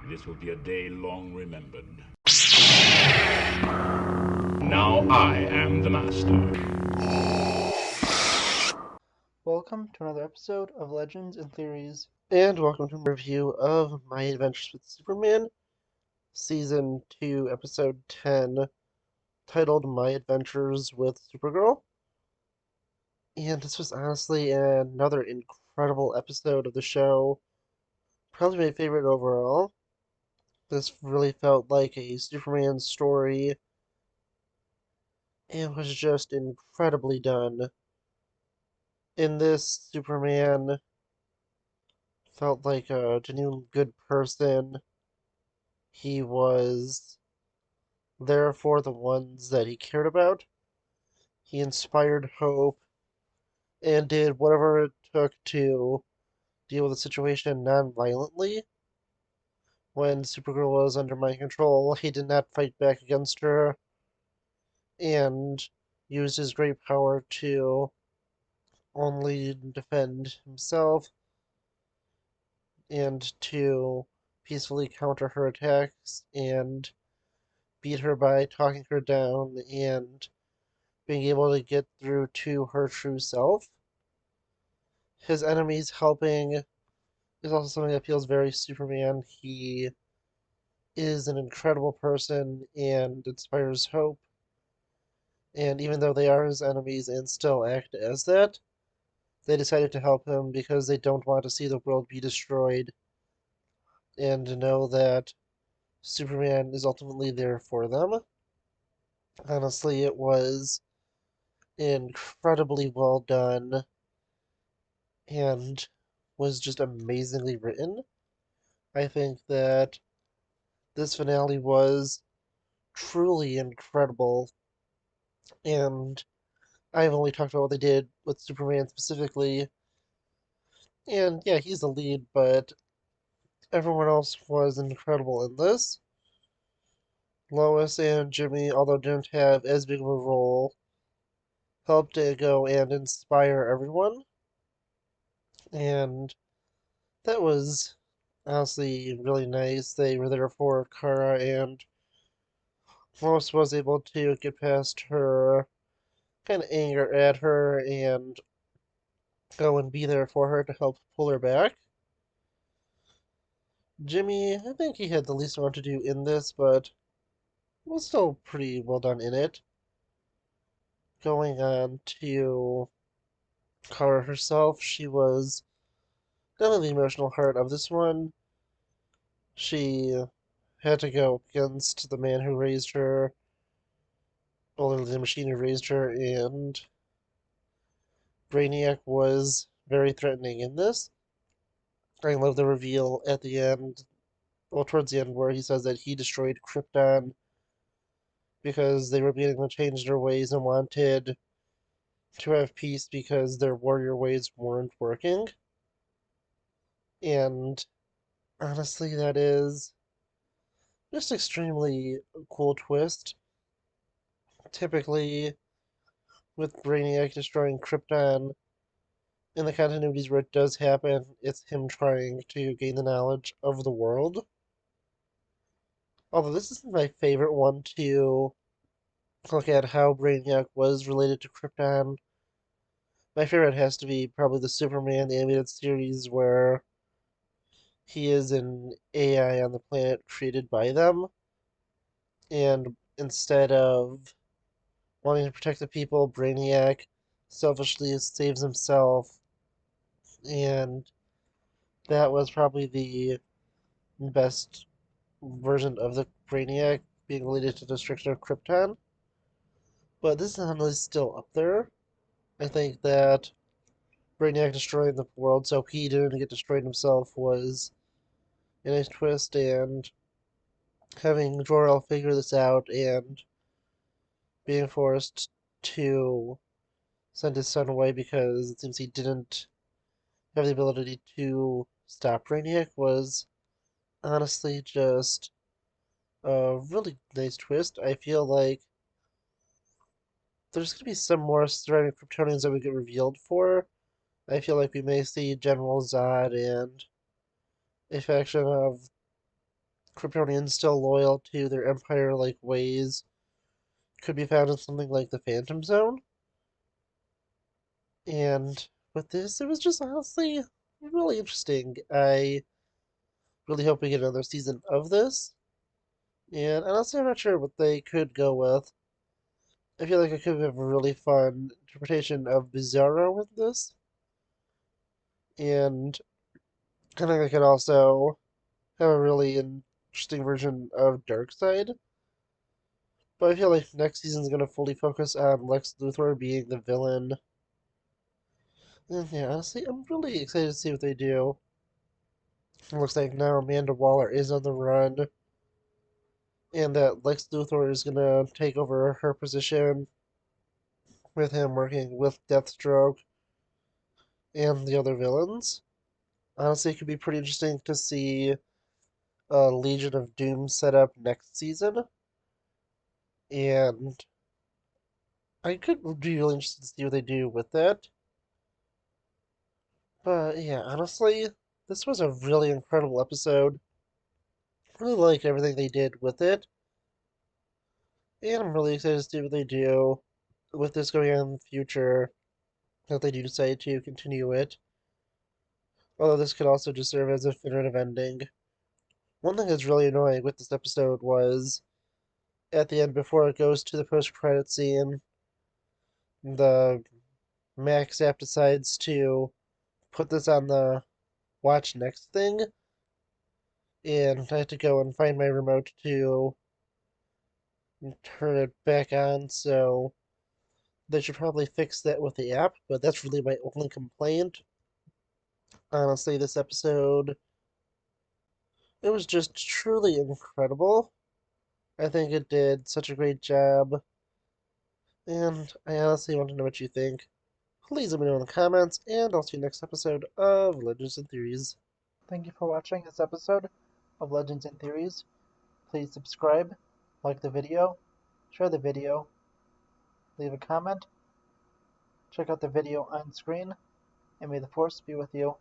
This will be a day long remembered. Now I am the master. Welcome to another episode of Legends and Theories. And welcome to a review of My Adventures with Superman, Season 2, Episode 10, titled My Adventures with Supergirl. And this was honestly another incredible episode of the show. Probably my favorite overall. This really felt like a Superman story and was just incredibly done. In this, Superman felt like a genuine good person. He was there for the ones that he cared about. He inspired hope and did whatever it took to deal with the situation non-violently. When Supergirl was under my control, he did not fight back against her and used his great power to only defend himself and to peacefully counter her attacks and beat her by talking her down and being able to get through to her true self. His enemies helping is also something that feels very Superman. He is an incredible person and inspires hope. And even though they are his enemies and still act as that, they decided to help him because they don't want to see the world be destroyed and to know that Superman is ultimately there for them. Honestly, it was incredibly well done and was just amazingly written. I think that this finale was truly incredible, and I've only talked about what they did with Superman specifically, and yeah, he's the lead, but everyone else was incredible in this. Lois and Jimmy, although didn't have as big of a role, helped to go and inspire everyone, and that was honestly really nice. They were there for Kara, and Lois was able to get past her kind of anger at her and go and be there for her to help pull her back. Jimmy, I think he had the least amount to do in this, but was still pretty well done in it. Going on to Kara herself, she was definitely the emotional heart of this one. She had to go against the man who raised her, or the machine who raised her, and Brainiac was very threatening in this. I love the reveal at the end, well, towards the end, where he says that he destroyed Krypton because they were beginning to change their ways and wanted to have peace because their warrior ways weren't working. And honestly, that is just extremely cool twist. Typically, with Brainiac destroying Krypton, in the continuities where it does happen, it's him trying to gain the knowledge of the world. Although this isn't my favorite one to look at how Brainiac was related to Krypton. My favorite has to be probably the Superman the animated series where he is an AI on the planet created by them, and instead of wanting to protect the people, Brainiac selfishly saves himself, and that was probably the best version of the Brainiac being related to the destruction of Krypton. But this is honestly still up there. I think that Brainiac destroying the world so he didn't get destroyed himself was a nice twist, and having Jor-El figure this out and being forced to send his son away because it seems he didn't have the ability to stop Brainiac was honestly just a really nice twist. I feel like there's going to be some more surviving Kryptonians that we get revealed for. I feel like we may see General Zod and a faction of Kryptonians still loyal to their empire-like ways could be found in something like the Phantom Zone. And with this, it was just honestly really interesting. I really hope we get another season of this. And honestly, I'm not sure what they could go with. I feel like I could have a really fun interpretation of Bizarro with this. And I think I could also have a really interesting version of Darkseid. But I feel like next season's going to fully focus on Lex Luthor being the villain. And yeah, honestly, I'm really excited to see what they do. It looks like now Amanda Waller is on the run, and that Lex Luthor is going to take over her position with him working with Deathstroke and the other villains. Honestly, it could be pretty interesting to see a Legion of Doom set up next season, and I could be really interested to see what they do with that. But yeah, honestly, this was a really incredible episode. Really liked everything they did with it, and I'm really excited to see what they do with this going on in the future, if they do decide to continue it. Although this could also just serve as a definitive ending. One thing that's really annoying with this episode was at the end, before it goes to the post-credit scene, the Max app decides to put this on the watch next thing, and I had to go and find my remote to turn it back on, so they should probably fix that with the app, but that's really my only complaint. Honestly, this episode, it was just truly incredible. I think it did such a great job, and I honestly want to know what you think. Please let me know in the comments, and I'll see you next episode of Legends and Theories. Thank you for watching this episode of Legends and Theories. Please subscribe, like the video, share the video, leave a comment, check out the video on screen, and may the Force be with you.